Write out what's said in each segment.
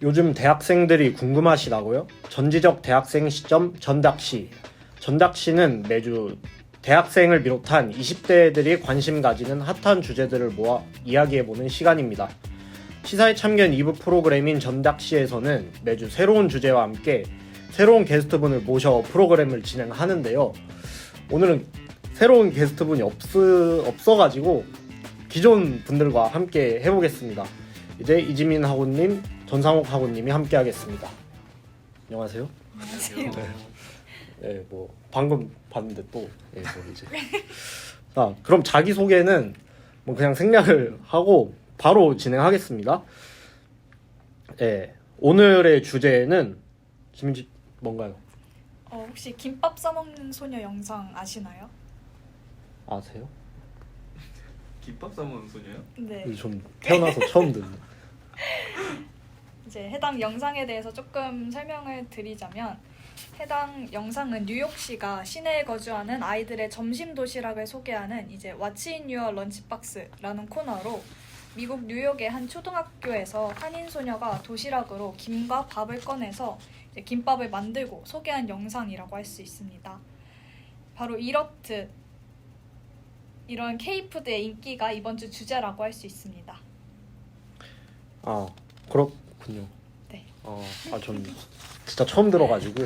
요즘 대학생들이 궁금하시다고요? 전지적 대학생 시점 전닥시. 전닥시는 매주 대학생을 비롯한 20대들이 관심 가지는 핫한 주제들을 모아 이야기해보는 시간입니다. 시사에 참견 2부 프로그램인 전닥시에서는 매주 새로운 주제와 함께 새로운 게스트분을 모셔 프로그램을 진행하는데요. 오늘은 새로운 게스트분이 없어가지고 기존 분들과 함께 해보겠습니다. 이제 이지민 학우님, 전상욱 학우님이 함께 하겠습니다. 안녕하세요. 안녕하세요. 네, 뭐 방금 봤는데 또 뭐 이제 그럼 자기 소개는 뭐 그냥 생략을 하고 바로 진행하겠습니다. 네, 오늘의 주제는 지민씨 뭔가요? 혹시 김밥 싸먹는 소녀 영상 아시나요? 아세요? 김밥 싸먹는 소녀요? 네. 전 태어나서 처음 듣는. 이제 해당 영상에 대해서 조금 설명을 드리자면 해당 영상은 뉴욕시가 시내에 거주하는 아이들의 점심 도시락을 소개하는 이제 What's in your lunchbox라는 코너로 미국 뉴욕의 한 초등학교에서 한인 소녀가 도시락으로 김과 밥을 꺼내서 이제 김밥을 만들고 소개한 영상이라고 할 수 있습니다. 바로 이렇듯 이런 K푸드의 인기가 이번 주 주제라고 할 수 있습니다. 아, 그렇군요. 네. 전 진짜 처음 들어가지고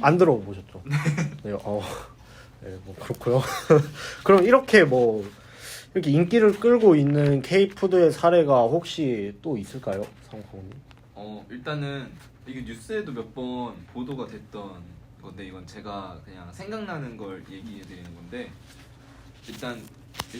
안 들어보셨죠? 네, 네, 뭐 그렇고요. 그럼 이렇게 인기를 끌고 있는 K푸드의 사례가 혹시 또 있을까요, 상호님? 일단은 이게 뉴스에도 몇 번 보도가 됐던 건데 이건 제가 그냥 생각나는 걸 얘기해 드리는 건데 일단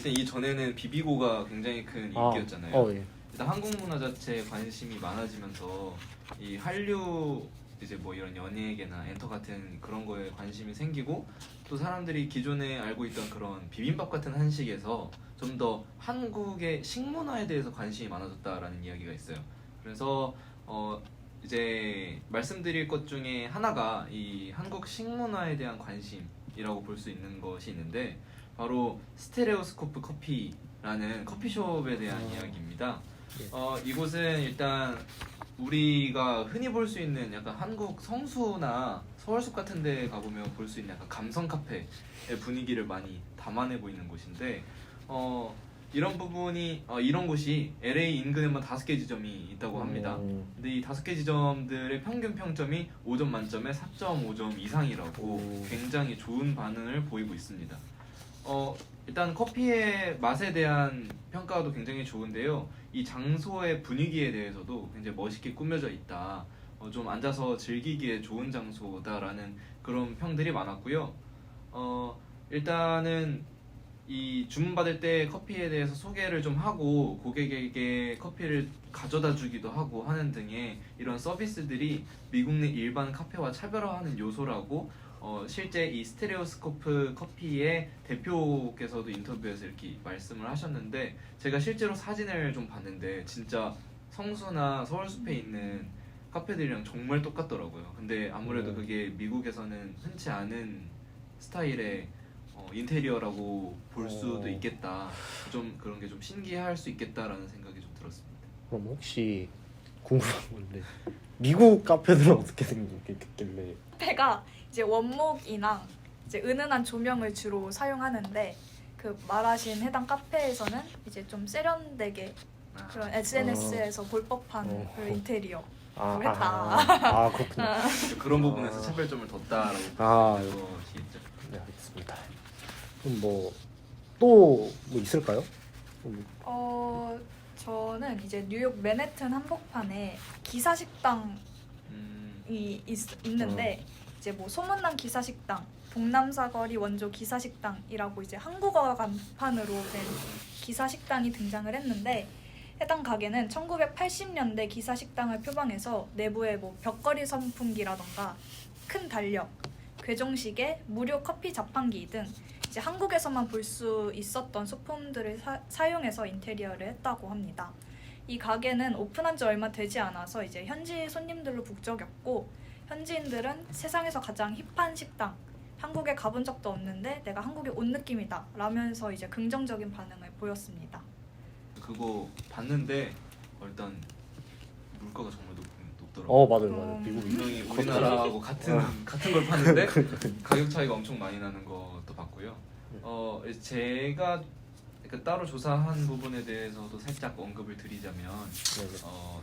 이 전에는 비비고가 굉장히 큰 인기였잖아요. 예. 일단 한국 문화 자체에 관심이 많아지면서 이 한류 이제 뭐 이런 연예계나 엔터 같은 그런 거에 관심이 생기고 또 사람들이 기존에 알고 있던 그런 비빔밥 같은 한식에서 좀 더 한국의 식문화에 대해서 관심이 많아졌다라는 이야기가 있어요. 그래서 이제 말씀드릴 것 중에 하나가 이 한국 식문화에 대한 관심이라고 볼 수 있는 것이 있는데 바로 스테레오스코프 커피라는 커피숍에 대한 이야기입니다. 이곳은 일단 우리가 흔히 볼 수 있는 약간 한국 성수나 서울숲 같은 데 가보면 볼 수 있는 약간 감성 카페의 분위기를 많이 담아내고 있는 곳인데 이런 부분이 이런 곳이 LA 인근에만 5개 지점이 있다고 합니다. 근데 이 5개 지점들의 평균 평점이 5점 만점에 4.5점 이상이라고 굉장히 좋은 반응을 보이고 있습니다. 일단 커피의 맛에 대한 평가도 굉장히 좋은데요. 이 장소의 분위기에 대해서도 굉장히 멋있게 꾸며져 있다. 좀 앉아서 즐기기에 좋은 장소다라는 그런 평들이 많았고요. 일단은 이 주문받을 때 커피에 대해서 소개를 좀 하고 고객에게 커피를 가져다 주기도 하고 하는 등의 이런 서비스들이 미국 내 일반 카페와 차별화하는 요소라고 실제 이 스테레오스코프 커피의 대표께서도 인터뷰에서 이렇게 말씀을 하셨는데 제가 실제로 사진을 좀 봤는데 진짜 성수나 서울숲에 있는 카페들이랑 정말 똑같더라고요. 근데 아무래도 그게 미국에서는 흔치 않은 스타일의 인테리어라고 볼 수도 있겠다. 좀 그런 게 좀 신기할 수 있겠다라는 생각이 좀 들었습니다. 그럼 혹시 궁금한 건데 미국 카페들은 어떻게 생겼길래? 카페가 이제 원목이나 이제 은은한 조명을 주로 사용하는데 그 말하신 해당 카페에서는 이제 좀 세련되게 그런 SNS에서 볼 법한 그런 인테리어 했다. 그렇군요. 그런 부분에서 차별점을 뒀다라고 볼 것이 있죠. 네, 알겠습니다. 그럼 또 있을까요? 저는 이제 뉴욕 맨해튼 한복판에 기사식당이 있는데 이제 뭐 소문난 기사식당, 동남사거리 원조 기사식당이라고 이제 한국어 간판으로 된 기사식당이 등장을 했는데 해당 가게는 1980년대 기사식당을 표방해서 내부에 뭐 벽걸이 선풍기라던가 큰 달력, 괴종시계, 무료 커피 자판기 등 이제 한국에서만 볼 수 있었던 소품들을 사용해서 인테리어를 했다고 합니다. 이 가게는 오픈한 지 얼마 되지 않아서 이제 현지 손님들로 북적였고 현지인들은 세상에서 가장 힙한 식당, 한국에 가본 적도 없는데 내가 한국에 온 느낌이다 라면서 이제 긍정적인 반응을 보였습니다. 그거 봤는데 일단 물가가 정말 높습니다. 나오더라고요. 맞아요. 미국이 분명히 우리나라하고 같은 걸 파는데 가격 차이가 엄청 많이 나는 것도 봤고요. 제가 따로 조사한 부분에 대해서도 살짝 언급을 드리자면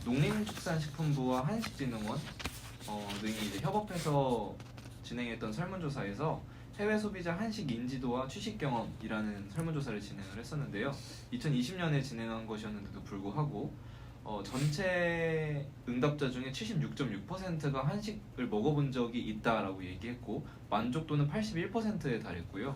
농림축산식품부와 한식진흥원 등이 이제 협업해서 진행했던 설문조사에서 해외 소비자 한식 인지도와 취식 경험이라는 설문조사를 진행을 했었는데요. 2020년에 진행한 것이었는데도 불구하고 전체 응답자 중에 76.6%가 한식을 먹어본 적이 있다라고 얘기했고 만족도는 81%에 달했고요.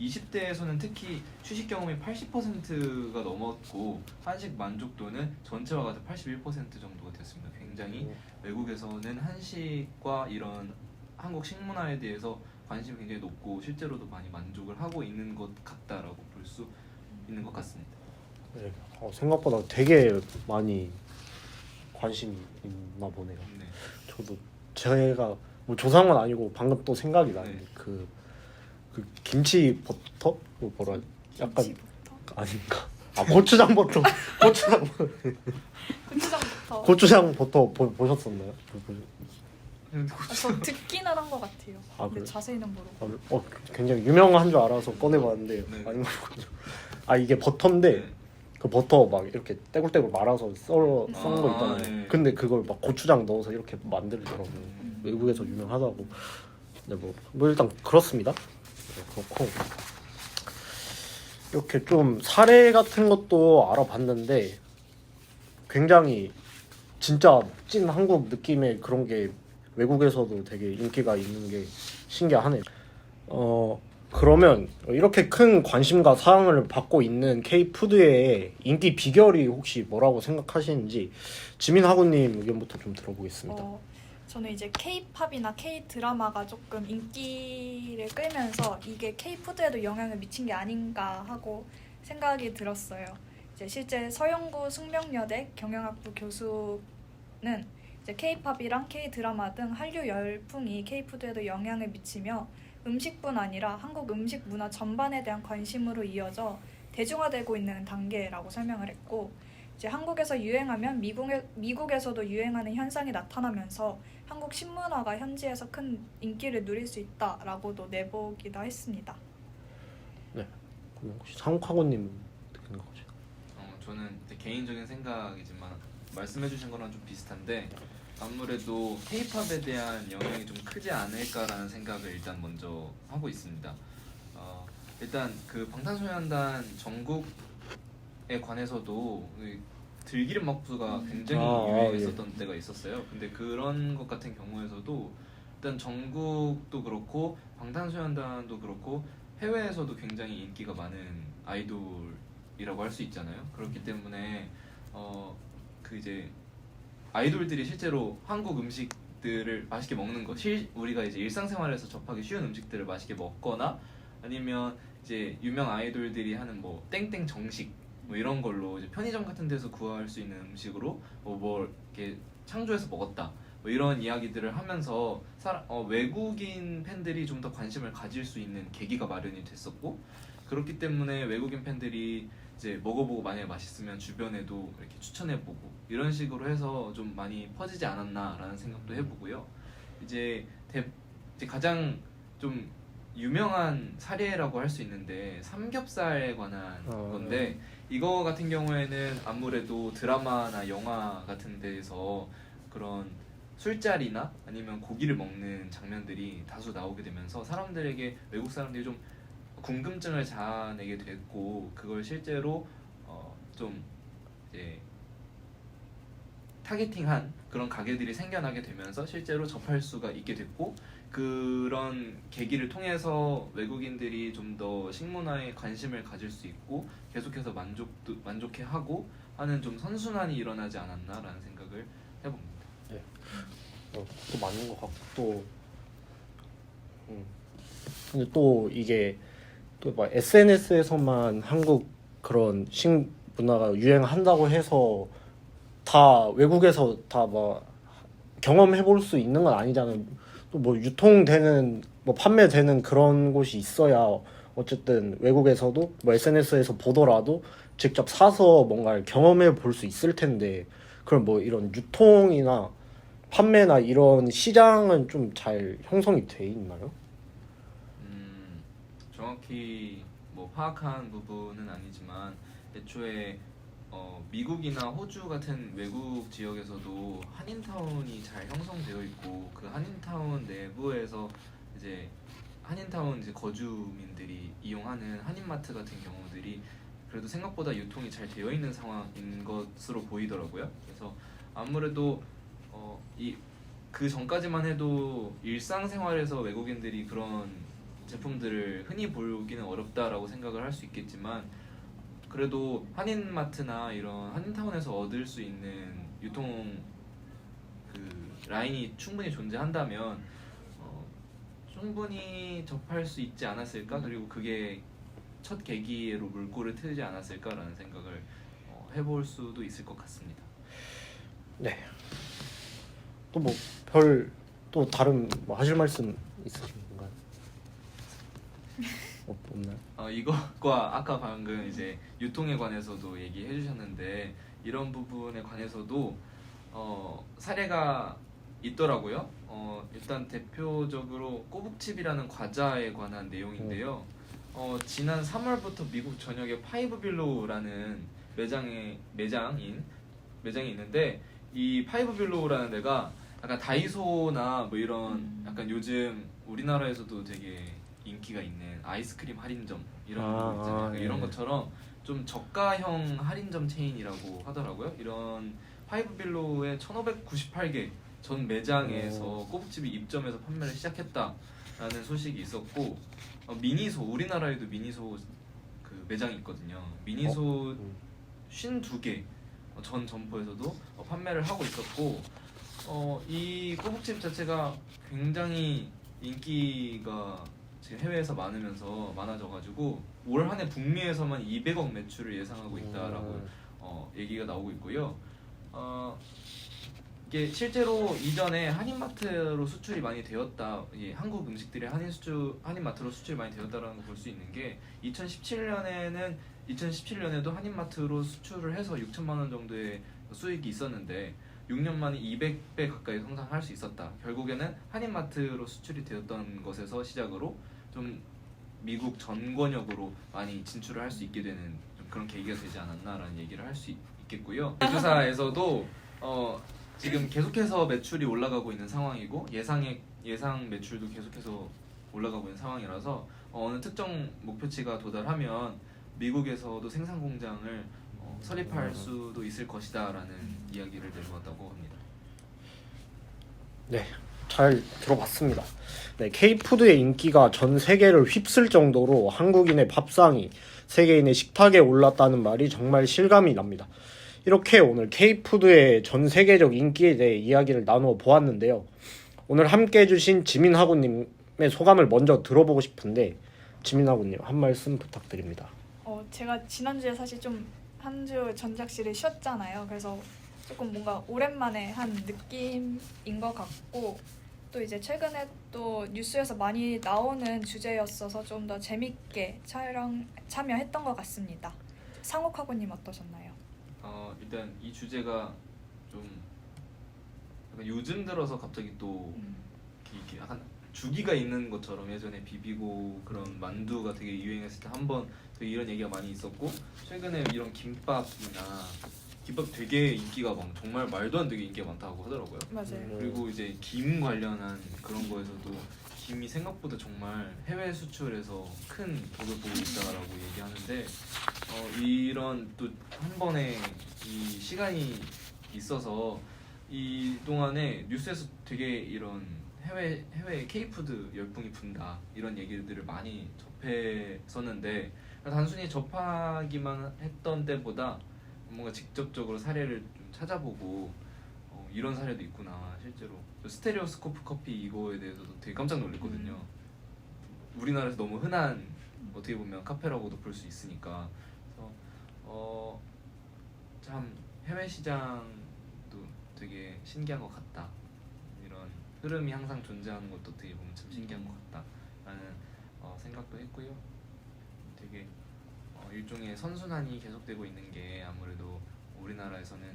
20대에서는 특히 취식 경험이 80%가 넘었고 한식 만족도는 전체와 같은 81% 정도가 됐습니다. 굉장히 외국에서는 한식과 이런 한국 식문화에 대해서 관심이 굉장히 높고 실제로도 많이 만족을 하고 있는 것 같다라고 볼 수 있는 것 같습니다. 네, 생각보다 되게 많이 관심이 있나 보네요. 네. 저도 제가 뭐 조사한 건 아니고 방금 또 생각이 나는데 네. 그 김치 버터? 뭐라 약간 김치부터? 아닌가? 고추장 버터. 고추장부터. 고추장 버터 보셨었나요? 저 듣기는 한 것 같아요. 근데 그래요? 자세히는 모르고. 굉장히 유명한 줄 알아서 꺼내봤는데 네. 아닌 거군요. 이게 버터인데 네. 그 버터 막 이렇게 떼굴떼굴 말아서 썬 거 있잖아요. 네. 근데 그걸 막 고추장 넣어서 이렇게 만들더라고요. 외국에서 유명하다고. 네, 뭐 일단 그렇습니다. 네, 그렇고 이렇게 좀 사례 같은 것도 알아봤는데 굉장히 진짜 찐 한국 느낌의 그런 게 외국에서도 되게 인기가 있는 게 신기하네요. 그러면 이렇게 큰 관심과 사랑을 받고 있는 K-푸드의 인기 비결이 혹시 뭐라고 생각하시는지 지민하구님 의견부터 좀 들어보겠습니다. 저는 이제 K-팝이나 K-드라마가 조금 인기를 끌면서 이게 K-푸드에도 영향을 미친 게 아닌가 하고 생각이 들었어요. 이제 실제 서영구 숙명여대 경영학부 교수는 이제 K-팝이랑 K-드라마 등 한류 열풍이 K-푸드에도 영향을 미치며 음식뿐 아니라 한국 음식 문화 전반에 대한 관심으로 이어져 대중화되고 있는 단계라고 설명을 했고 이제 한국에서 유행하면 미국에서도 유행하는 현상이 나타나면서 한국 식문화가 현지에서 큰 인기를 누릴 수 있다라고도 내보기도 했습니다. 네. 그럼 혹시 상욱하고님 어떻게 생각하세요? 저는 개인적인 생각이지만 말씀해주신 거랑 좀 비슷한데 아무래도 K-팝에 대한 영향이 좀 크지 않을까라는 생각을 일단 먼저 하고 있습니다. 일단 그 방탄소년단 전국에 관해서도 들기름 막부가 굉장히 유행했었던 때가 있었어요. 근데 그런 것 같은 경우에서도 일단 전국도 그렇고 방탄소년단도 그렇고 해외에서도 굉장히 인기가 많은 아이돌이라고 할 수 있잖아요. 그렇기 때문에 그 이제 아이돌들이 실제로 한국 음식들을 맛있게 먹는 거, 우리가 이제 일상생활에서 접하기 쉬운 음식들을 맛있게 먹거나 아니면 이제 유명 아이돌들이 하는 뭐 땡땡 정식 뭐 이런 걸로 이제 편의점 같은 데서 구할 수 있는 음식으로 뭐 이렇게 창조해서 먹었다 뭐 이런 이야기들을 하면서 외국인 팬들이 좀 더 관심을 가질 수 있는 계기가 마련이 됐었고 그렇기 때문에 외국인 팬들이 이제 먹어보고 만약에 맛있으면 주변에도 이렇게 추천해보고 이런 식으로 해서 좀 많이 퍼지지 않았나라는 생각도 해보고요. 이제 가장 좀 유명한 사례라고 할 수 있는데 삼겹살에 관한 건데 이거 같은 경우에는 아무래도 드라마나 영화 같은 데에서 그런 술자리나 아니면 고기를 먹는 장면들이 다수 나오게 되면서 사람들에게 외국 사람들이 좀 궁금증을 자아내게 됐고 그걸 실제로 좀 이제 타겟팅한 그런 가게들이 생겨나게 되면서 실제로 접할 수가 있게 됐고 그런 계기를 통해서 외국인들이 좀 더 식문화에 관심을 가질 수 있고 계속해서 만족해하고 하는 좀 선순환이 일어나지 않았나라는 생각을 해봅니다. 네. 또 맞는 것 같고 또 근데 또 이게 또 막 SNS에서만 한국 그런 식문화가 유행한다고 해서 다 외국에서 다 뭐 경험해볼 수 있는 건 아니잖아요. 또 뭐 유통되는 뭐 판매되는 그런 곳이 있어야 어쨌든 외국에서도 뭐 SNS에서 보더라도 직접 사서 뭔가를 경험해 볼 수 있을 텐데 그럼 뭐 이런 유통이나 판매나 이런 시장은 좀 잘 형성이 돼 있나요? 정확히 뭐 파악한 부분은 아니지만 애초에 미국이나 호주 같은 외국 지역에서도 한인타운이 잘 형성되어 있고 그 한인타운 내부에서 이제 한인타운 이제 거주민들이 이용하는 한인마트 같은 경우들이 그래도 생각보다 유통이 잘 되어 있는 상황인 것으로 보이더라고요. 그래서 아무래도 이 그 전까지만 해도 일상생활에서 외국인들이 그런 제품들을 흔히 보기는 어렵다라고 생각을 할 수 있겠지만 그래도 한인마트나 이런 한인타운에서 얻을 수 있는 유통 그 라인이 충분히 존재한다면 충분히 접할 수 있지 않았을까? 그리고 그게 첫 계기로 물꼬를 트지 않았을까라는 생각을 해볼 수도 있을 것 같습니다. 네. 또 뭐 또 다른 뭐 하실 말씀 있으신가요? 없나요? 이것과 아까 방금 이제 유통에 관해서도 얘기해 주셨는데 이런 부분에 관해서도 사례가 있더라고요. 일단 대표적으로 꼬북칩이라는 과자에 관한 내용인데요. 지난 3월부터 미국 전역에 파이브빌로우라는 매장이 있는데 이 파이브빌로우라는 데가 약간 다이소나 뭐 이런 약간 요즘 우리나라에서도 되게 인기가 있는 아이스크림 할인점 이런 거 있잖아요. 이런 것처럼 좀 저가형 할인점 체인이라고 하더라고요. 이런 파이브빌로우의 1598개 전 매장에서 꼬북집이 입점해서 판매를 시작했다라는 소식이 있었고 미니소 우리나라에도 미니소 그 매장이 있거든요. 미니소 52개 전 점포에서도 판매를 하고 있었고 이 꼬북집 자체가 굉장히 인기가 지금 해외에서 많아져가지고 올 한해 북미에서만 200억 매출을 예상하고 있다라고 얘기가 나오고 있고요. 이게 실제로 이전에 한인마트로 수출이 많이 되었다. 한국 음식들이 한인마트로 수출이 많이 되었다라는 걸 볼 수 있는 게 2017년에도 한인마트로 수출을 해서 6천만 원 정도의 수익이 있었는데 6년 만에 200배 가까이 성장할 수 있었다. 결국에는 한인마트로 수출이 되었던 것에서 시작으로 좀 미국 전 권역으로 많이 진출을 할 수 있게 되는 좀 그런 계기가 되지 않았나라는 얘기를 할 수 있겠고요. 제조사에서도 지금 계속해서 매출이 올라가고 있는 상황이고 예상 매출도 계속해서 올라가고 있는 상황이라서 어느 특정 목표치가 도달하면 미국에서도 생산 공장을 설립할 수도 있을 것이다라는 이야기를 내놓았다고 합니다. 네, 잘 들어봤습니다. 네, K푸드의 인기가 전 세계를 휩쓸 정도로 한국인의 밥상이 세계인의 식탁에 올랐다는 말이 정말 실감이 납니다. 이렇게 오늘 K푸드의 전 세계적 인기에 대해 이야기를 나누어 보았는데요. 오늘 함께 해주신 지민하구님의 소감을 먼저 들어보고 싶은데 지민하구님 한 말씀 부탁드립니다. 제가 지난주에 사실 좀 한 주 전작실을 쉬었잖아요. 그래서 조금 뭔가 오랜만에 한 느낌인 것 같고 또 이제 최근에 또 뉴스에서 많이 나오는 주제였어서 좀 더 재밌게 참여했던 것 같습니다. 상욱하고님 어떠셨나요? 일단 이 주제가 좀 약간 요즘 들어서 갑자기 또 이렇게 약간 주기가 있는 것처럼 예전에 비비고 그런 만두가 되게 유행했을 때 한번 되게 이런 얘기가 많이 있었고 최근에 이런 김밥 되게 인기가 정말 말도 안 되게 인기가 많다고 하더라고요. 맞아요. 그리고 이제 김 관련한 그런 거에서도 김이 생각보다 정말 해외 수출에서 큰 덕을 보고 있다라고 얘기하는데 이런 또 한 번에 이 시간이 있어서 이 동안에 뉴스에서 되게 이런 해외 K푸드 열풍이 분다 이런 얘기들을 많이 접했었는데 단순히 접하기만 했던 때보다 뭔가 직접적으로 사례를 좀 찾아보고 이런 사례도 있구나 실제로 스테레오스코프 커피 이거에 대해서도 되게 깜짝 놀랐거든요. 우리나라에서 너무 흔한 어떻게 보면 카페라고도 볼 수 있으니까 그래서 참 해외 시장도 되게 신기한 것 같다. 이런 흐름이 항상 존재하는 것도 어떻게 보면 참 신기한 것 같다라는 생각도 했고요. 되게 일종의 선순환이 계속되고 있는 게 아무래도 우리나라에서는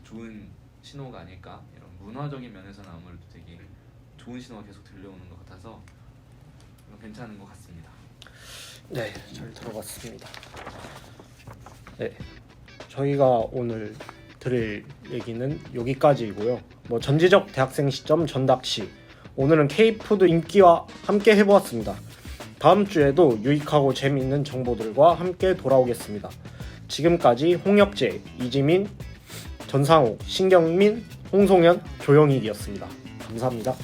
좋은 신호가 아닐까. 이런 문화적인 면에서는 아무래도 되게 좋은 신호가 계속 들려오는 것 같아서 괜찮은 것 같습니다. 네, 잘 들어봤습니다. 네, 저희가 오늘 드릴 얘기는 여기까지이고요. 뭐 전지적 대학생 시점 전닥시, 오늘은 K푸드 인기와 함께 해보았습니다. 다음 주에도 유익하고 재미있는 정보들과 함께 돌아오겠습니다. 지금까지 홍혁재, 이지민, 전상욱, 신경민, 홍송현, 조영익이었습니다. 감사합니다.